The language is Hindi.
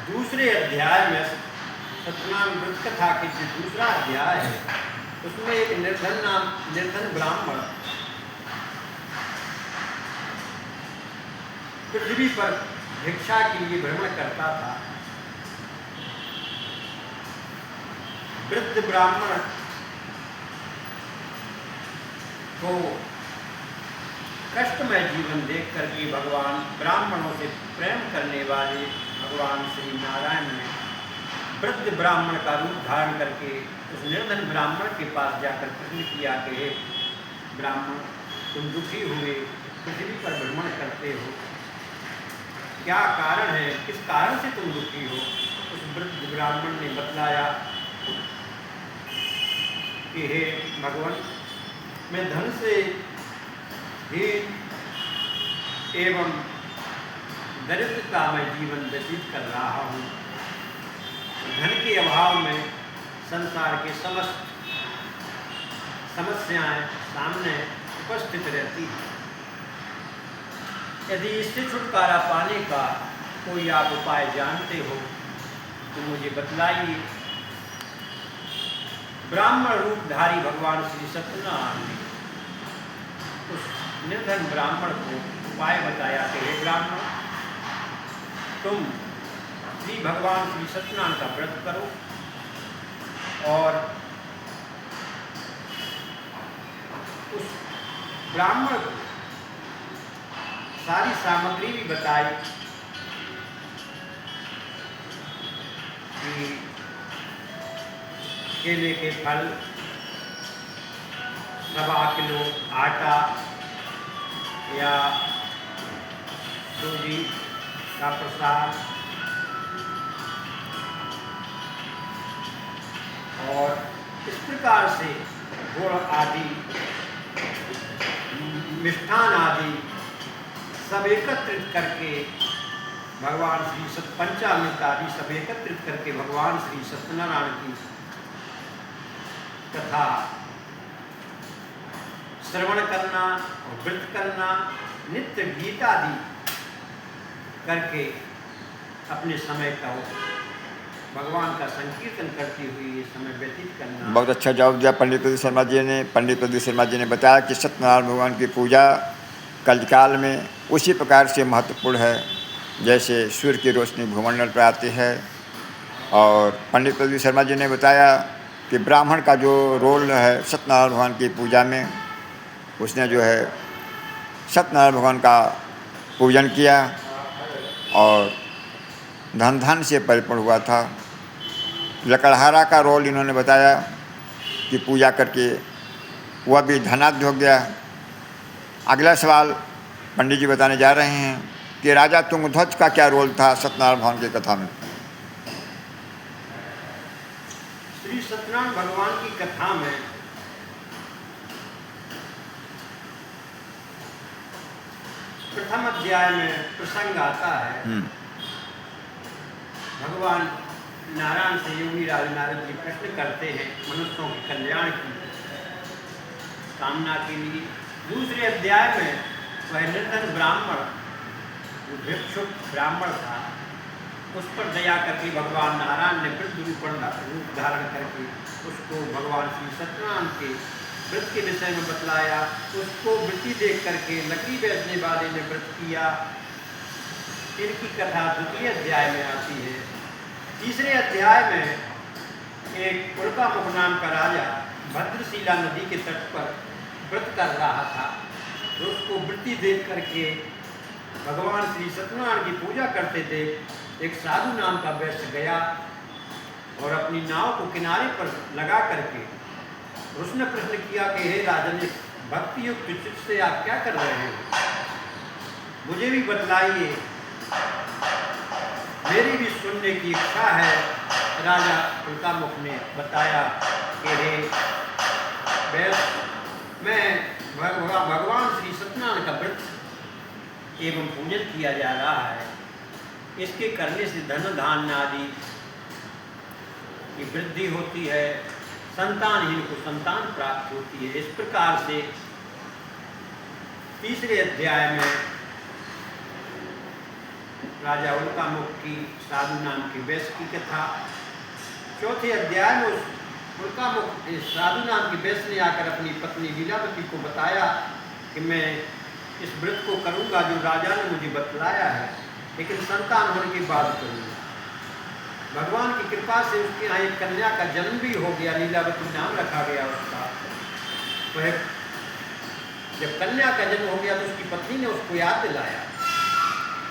दूसरे अध्याय में सत्यनारायण व्रत कथा के जो दूसरा अध्याय है उसमें एक निर्धन ब्राह्मण पृथ्वी पर भिक्षा के लिए भ्रमण करता था। वृद्ध ब्राह्मण को कष्टमय जीवन देख करके भगवान ब्राह्मणों से प्रेम करने वाले भगवान श्री नारायण ने वृद्ध ब्राह्मण का रूप धारण करके उस निर्धन ब्राह्मण के पास जाकर प्रश्न किया कि हे ब्राह्मण, तुम दुखी हुए पृथ्वी पर भ्रमण करते हो, क्या कारण है, किस कारण से तुम दुखी हो? उस वृद्ध ब्राह्मण ने बतलाया कि हे भगवान, मैं धन से ही एवं दरिद्रता में जीवन व्यतीत कर रहा हूँ। धन के अभाव में संसार के समस्त समस्याएं सामने उपस्थित रहती हैं। यदि इससे छुटकारा पाने का कोई आप उपाय जानते हो तो मुझे बतलाइए। ब्राह्मण रूपधारी भगवान श्री सत्यनारायण ने उस निर्धन ब्राह्मण को उपाय बताया कि हे ब्राह्मण, तुम श्री भगवान श्री सत्यनारायण का व्रत करो और उस ब्राह्मण को सारी सामग्री भी बताई कि केले के फल, 1.25 किलो आटा या सूजी का प्रसाद और इस प्रकार से गुड़ आदि, मिष्ठान आदि सब एकत्रित करके भगवान श्री पंचामृत आदि सब एकत्रित करके भगवान श्री सत्यनारायण की कथा श्रवण करना और व्रत करना, नित्य गीत आदि करके अपने समय का भगवान का संकीर्तन करते हुए ये समय व्यतीत करना। बहुत अच्छा जवाब दिया पंडित प्रदीप शर्मा जी ने। पंडित प्रदीप शर्मा जी ने बताया कि सत्यनारायण भगवान की पूजा कलकाल में उसी प्रकार से महत्वपूर्ण है जैसे सूर्य की रोशनी भूमंडल पर आती है। और पंडित प्रदीप शर्मा जी ने बताया कि ब्राह्मण का जो रोल है सत्यनारायण भगवान की पूजा में, उसने जो है सत्यनारायण भगवान का पूजन किया और धन से परिपूर्ण हुआ था। लकड़हारा का रोल इन्होंने बताया कि पूजा करके वह भी धनाढ्य हो गया। अगला सवाल पंडित जी बताने जा रहे हैं कि राजा तुंगध्वज का क्या रोल था सत्यनारायण भगवान की कथा में। श्री सत्यनारायण भगवान की कथा में प्रथम अध्याय में प्रसंग आता है। भगवान नारायण से योगी राज नारद जी प्रश्न करते हैं मनुष्यों के कल्याण की कामना के लिए। दूसरे अध्याय में वह निर्धन ब्राह्मण, जो भिक्षुक ब्राह्मण था, उस पर दया करके भगवान नारायण ने वृद्ध रूप धारण करके उसको भगवान श्री सत्यनारायण के व्रत के विषय में बतलाया। उसको वृत्ति देख करके लकड़ी बेचने वाले ने व्रत किया। इनकी कथा द्वितीय अध्याय में आती है। तीसरे अध्याय में एक उल्कामुख नाम का राजा भद्रशिला नदी के तट पर व्रत कर रहा था, तो उसको वृत्ति देख करके भगवान श्री सत्यनारायण की पूजा करते थे एक साधु नाम का वैश्य गया और अपनी नाव को किनारे पर लगा करके उसने प्रश्न किया कि हे राजन, भक्ति युक्त चित्त से आप क्या कर रहे हैं, मुझे भी बतलाइए, मेरी भी सुनने की इच्छा है। राजा उल्कामुख ने बताया कि हे वैश्य, मैं भगवान श्री सत्यनारायण का व्रत एवं पूजन किया जा रहा है, इसके करने से धन धान्य आदि की वृद्धि होती है, संतानहीन को संतान प्राप्त होती है। इस प्रकार से तीसरे अध्याय में राजा उल्कामुख की साधु नाम की वैश्य की कथा। चौथे अध्याय में उस उल्कामुख इस साधु नाम की वैश्य ने आकर अपनी पत्नी लीलावती को बताया कि मैं इस व्रत को करूंगा जो राजा ने मुझे बतलाया है, लेकिन संतान होने के बाद करूंगा। भगवान की कृपा से उसके यहाँ एक कन्या का जन्म भी हो गया, लीलावती नाम रखा गया उसका। वह जब कन्या का जन्म हो गया तो उसकी पत्नी ने उसको याद दिलाया